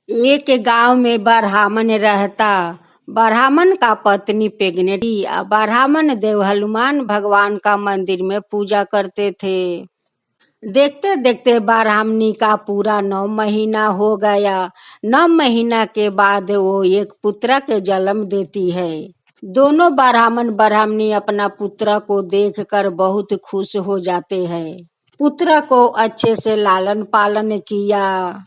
एक गांव में ब्राह्मण रहता। ब्राह्मण का पत्नी प्रेग्नेंट थी। ब्राह्मण देव हनुमान भगवान का मंदिर में पूजा करते थे। देखते देखते ब्राह्मणी का पूरा 9 महीना हो गया। 9 महीना के बाद वो एक पुत्र के जन्म देती है। दोनों ब्राह्मण ब्राह्मणी अपना पुत्र को देखकर बहुत खुश हो जाते हैं। पुत्र को अच्छे से लालन पालन किया।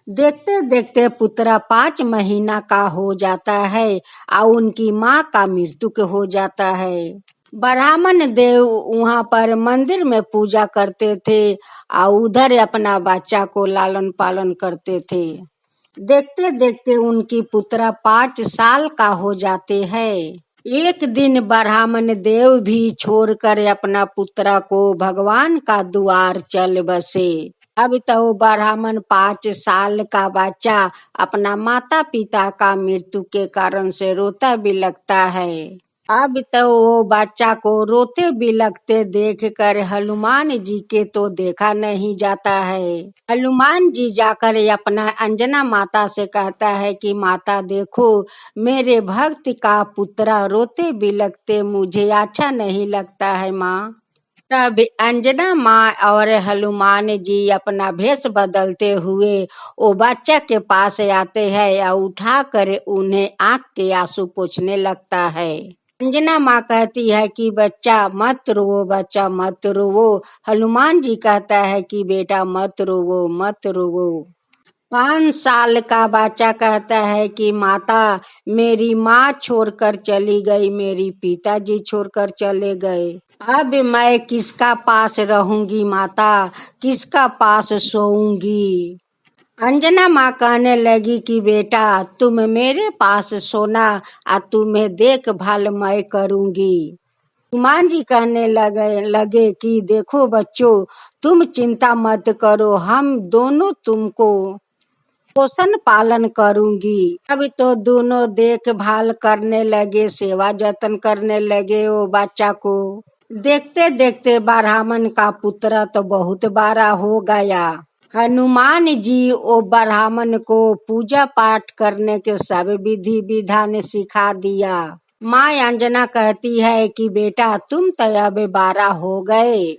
देखते देखते पुत्र 5 महीना का हो जाता है और उनकी माँ का मृत्यु हो जाता है। ब्राह्मण देव वहाँ पर मंदिर में पूजा करते थे और उधर अपना बच्चा को लालन पालन करते थे। देखते देखते उनकी पुत्र 5 साल का हो जाते हैं। एक दिन ब्राह्मण देव भी छोड़कर अपना पुत्र को भगवान का द्वार चल बसे। अब तो ब्राह्मण 5 साल का बच्चा अपना माता पिता का मृत्यु के कारण से रोता भी लगता है। अब तो वो बच्चा को रोते बिलखते देखकर हनुमान जी के तो देखा नहीं जाता है। हनुमान जी जाकर अपना अंजना माता से कहता है कि माता देखो, मेरे भक्त का पुत्र रोते बिलखते मुझे अच्छा नहीं लगता है माँ। तब अंजना माँ और हनुमान जी अपना भेष बदलते हुए वो बच्चा के पास आते हैं और उठाकर उन्हें आंख के आंसू पोंछने लगता है। अंजना माँ कहती है कि बच्चा मत रोवो, बच्चा मत रोवो। हनुमान जी कहता है कि बेटा मत रोवो, मत रोवो। 5 साल का बच्चा कहता है कि माता, मेरी माँ छोड़कर चली गई, मेरी पिताजी छोड़कर चले गए। अब मैं किसका पास रहूंगी माता, किसका पास सोऊंगी। अंजना माँ कहने लगी कि बेटा तुम मेरे पास सोना और तुम्हें देखभाल मैं करूंगी। हनुमान जी कहने लगे कि देखो बच्चों, तुम चिंता मत करो, हम दोनों तुमको पोषण पालन करूंगी। अब तो दोनों देखभाल करने लगे, सेवा जतन करने लगे वो बच्चा को। देखते देखते ब्राह्मण का पुत्र तो बहुत बड़ा हो गया। हनुमान जी वो ब्राह्मण को पूजा पाठ करने के सब विधि विधान सिखा दिया। माँ अंजना कहती है कि बेटा तुम तो अब 12 हो गए,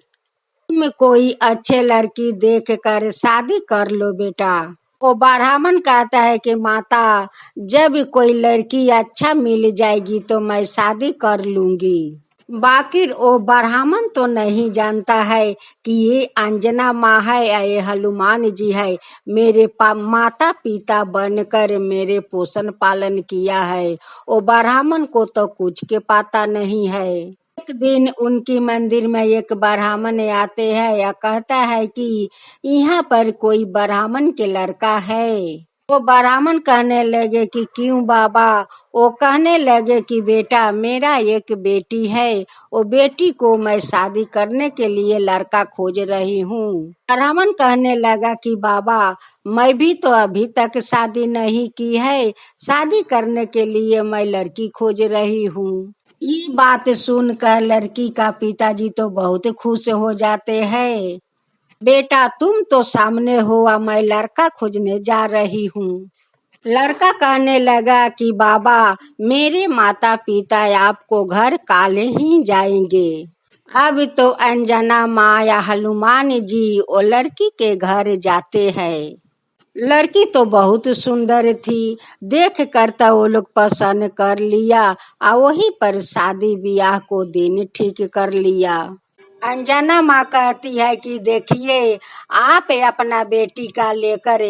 तुम कोई अच्छे लड़की देख कर शादी कर लो बेटा। वो ब्राह्मण कहता है कि माता, जब कोई लड़की अच्छा मिल जाएगी तो मैं शादी कर लूंगी। बाकी वो ब्राह्मण तो नहीं जानता है कि ये अंजना माँ है या ये हनुमान जी है, मेरे माता पिता बनकर मेरे पोषण पालन किया है। वो ब्राह्मण को तो कुछ के पता नहीं है। एक दिन उनकी मंदिर में एक ब्राह्मण आते हैं या कहता है कि यहाँ पर कोई ब्राह्मण के लड़का है। वो ब्राह्मण कहने लगे कि क्यों बाबा। वो कहने लगे कि बेटा मेरा एक बेटी है, वो बेटी को मैं शादी करने के लिए लड़का खोज रही हूँ। ब्राह्मण कहने लगा कि बाबा मैं भी तो अभी तक शादी नहीं की है, शादी करने के लिए मैं लड़की खोज रही हूँ। ये बात सुनकर लड़की का पिताजी तो बहुत खुश हो जाते हैं। बेटा तुम तो सामने हो, मैं लड़का खोजने जा रही हूँ। लड़का कहने लगा कि बाबा मेरे माता पिता आपको घर काले ही जाएंगे। अब तो अंजना माँ या हनुमान जी वो लड़की के घर जाते हैं। लड़की तो बहुत सुंदर थी, देख कर तो वो लोग पसंद कर लिया और वहीं पर शादी ब्याह को दिन ठीक कर लिया। अंजना माँ कहती है कि देखिए आप अपना बेटी का लेकर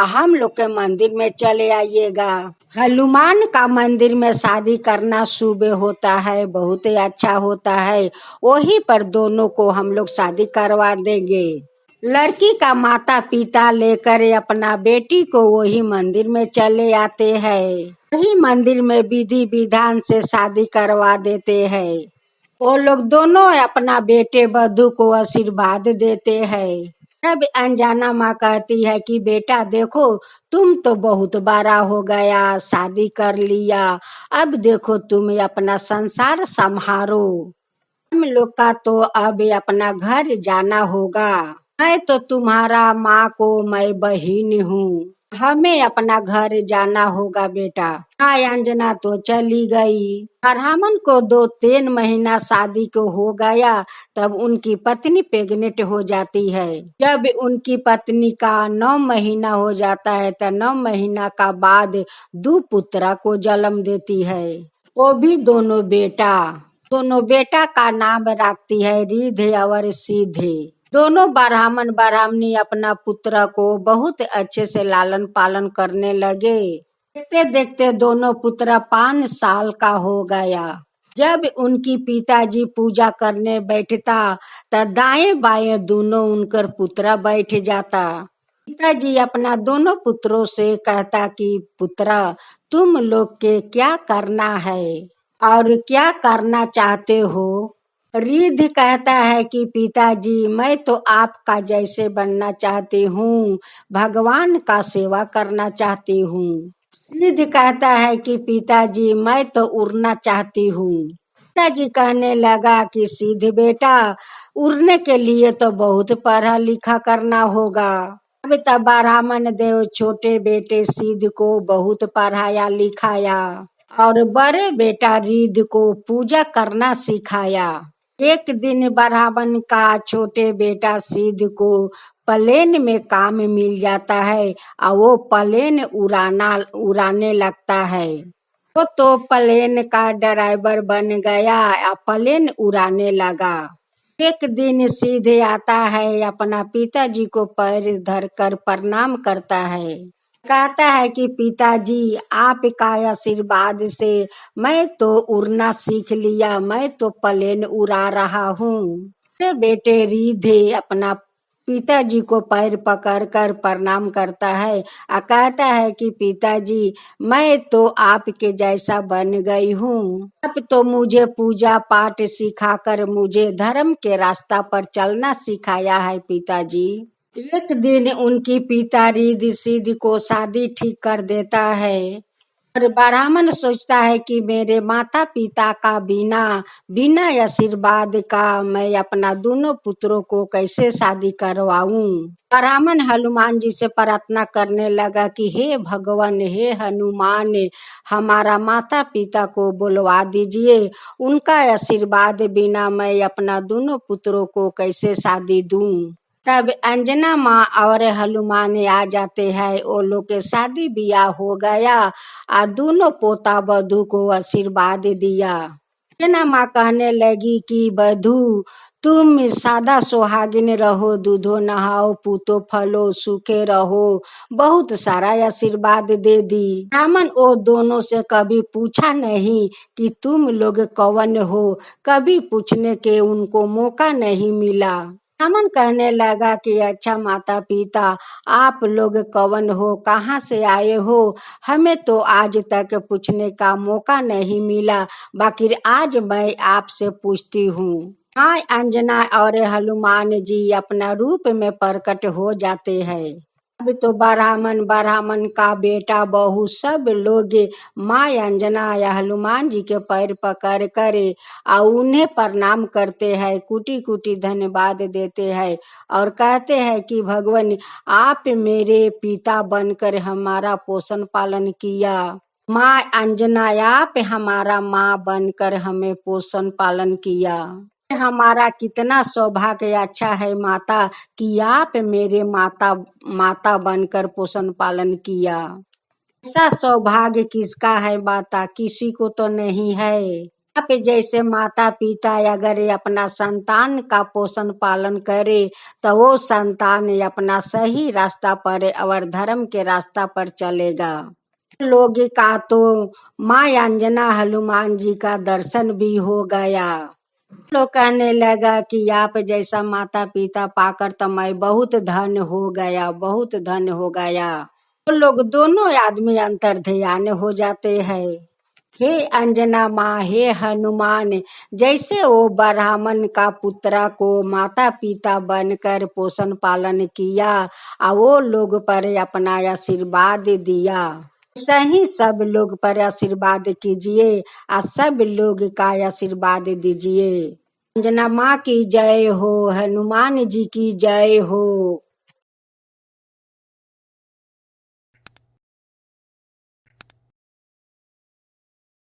हम लोग के मंदिर में चले आइएगा। हनुमान का मंदिर में शादी करना शुभ होता है, बहुत ही अच्छा होता है, वहीं पर दोनों को हम लोग शादी करवा देंगे। लड़की का माता पिता लेकर अपना बेटी को वही मंदिर में चले आते हैं। वही मंदिर में विधि विधान से शादी करवा देते हैं। वो लोग दोनों अपना बेटे वधू को आशीर्वाद देते हैं। तब अनजाना माँ कहती है कि बेटा देखो तुम तो बहुत बड़ा हो गया, शादी कर लिया, अब देखो तुम अपना संसार संभालो, हम लोग का तो अब अपना घर जाना होगा। मैं तो तुम्हारा माँ को मैं बहन हूँ, हमें अपना घर जाना होगा बेटा। हाँ, अंजना तो चली गई। ब्राह्मण को 2-3 महीना शादी को हो गया, तब उनकी पत्नी प्रेग्नेंट हो जाती है। जब उनकी पत्नी का 9 महीना हो जाता है तो 9 महीना का बाद 2 पुत्रा को जन्म देती है। वो भी दोनों बेटा। दोनों बेटा का नाम रखती है रिधे और सीधे। दोनों ब्राह्मण ब्राह्मणी अपना पुत्र को बहुत अच्छे से लालन पालन करने लगे। देखते देखते दोनों पुत्र 5 साल का हो गया। जब उनकी पिताजी पूजा करने बैठता तो दाएं बाएं दोनों उनकर पुत्र बैठ जाता। पिताजी अपना दोनों पुत्रों से कहता कि पुत्र, तुम लोग के क्या करना है और क्या करना चाहते हो। रिद्धि कहता है कि पिताजी, मैं तो आपका जैसे बनना चाहती हूँ, भगवान का सेवा करना चाहती हूँ। सिद्ध कहता है कि पिताजी, मैं तो उड़ना चाहती हूँ। पिताजी कहने लगा कि सिद्ध बेटा, उड़ने के लिए तो बहुत पढ़ा लिखा करना होगा। अब तब ब्राह्मण देव छोटे बेटे सिद्ध को बहुत पढ़ाया लिखाया और बड़े बेटा रिद्ध को पूजा करना सिखाया। एक दिन ब्राह्मण का छोटे बेटा सिद्ध को प्लेन में काम मिल जाता है और वो प्लेन उड़ाने लगता है। वो तो प्लेन का ड्राइवर बन गया और प्लेन उड़ाने लगा। एक दिन सीधे आता है, अपना पिताजी को पैर धरकर प्रणाम करता है। कहता है कि पिताजी, आपका आशीर्वाद से मैं तो उड़ना सीख लिया, मैं तो प्लेन उड़ा रहा हूँ। मेरे बेटे रिधे अपना पिताजी को पैर पकड़कर प्रणाम करता है और कहता है कि पिताजी, मैं तो आपके जैसा बन गई हूँ। अब तो मुझे पूजा पाठ सिखाकर मुझे धर्म के रास्ता पर चलना सिखाया है पिताजी। एक दिन उनकी पिता रिद्धि सिद्धि को शादी ठीक कर देता है और ब्राह्मण सोचता है कि मेरे माता पिता का बिना आशीर्वाद का मैं अपना दोनों पुत्रों को कैसे शादी करवाऊं। ब्राह्मण हनुमान जी से प्रार्थना करने लगा कि हे भगवान, हे हनुमान, हमारा माता पिता को बुलवा दीजिए। उनका आशीर्वाद बिना मैं अपना दोनों पुत्रों को कैसे शादी दूं। तब अंजना माँ और हनुमान आ जाते हैं। वो लोग के शादी ब्याह हो गया और दोनों पोता बधू को आशीर्वाद दिया। अंजना माँ कहने लगी कि बधू, तुम सादा सुहागिन रहो, दूधो नहाओ, पूतो फलो, सूखे रहो, बहुत सारा आशीर्वाद दे दी। ब्राह्मण वो दोनों से कभी पूछा नहीं कि तुम लोग कौन हो, कभी पूछने के उनको मौका नहीं मिला। ब्राह्मण कहने लगा कि अच्छा माता पिता, आप लोग कौन हो, कहाँ से आए हो, हमें तो आज तक पूछने का मौका नहीं मिला, बाकी आज मैं आपसे पूछती हूँ। माँ अंजना और हनुमान जी अपना रूप में प्रकट हो जाते हैं। अब तो ब्राह्मण का बेटा बहू सब लोग माँ अंजना या हनुमान जी के पैर पकड़ कर और उन्हें प्रणाम करते हैं, कुटी कुटी धन्यवाद देते हैं और कहते हैं कि भगवान, आप मेरे पिता बनकर हमारा पोषण पालन किया। माँ अंजना, आप हमारा माँ बनकर हमें पोषण पालन किया। हमारा कितना सौभाग्य अच्छा है माता कि आप मेरे माता बनकर पोषण पालन किया। ऐसा सौभाग्य किसका है माता, किसी को तो नहीं है। आप जैसे माता पिता अगर अपना संतान का पोषण पालन करे तो वो संतान अपना सही रास्ता पर और धर्म के रास्ता पर चलेगा। लोग का तो माँ अंजना हनुमान जी का दर्शन भी हो गया। लोग कहने लगा कि आप जैसा माता पिता पाकर तो मैं बहुत धन हो गया, बहुत धन हो गया। तो लोग दोनों आदमी अंतर ध्यान हो जाते हैं। हे अंजना माँ, हे हनुमान, जैसे वो ब्राह्मण का पुत्रा को माता पिता बनकर पोषण पालन किया और वो लोग पर अपना आशीर्वाद दिया, सही सब लोग पर आशीर्वाद कीजिए और सब लोग का आशीर्वाद दीजिए। अंजना माँ की जय हो, हनुमान जी की जय हो।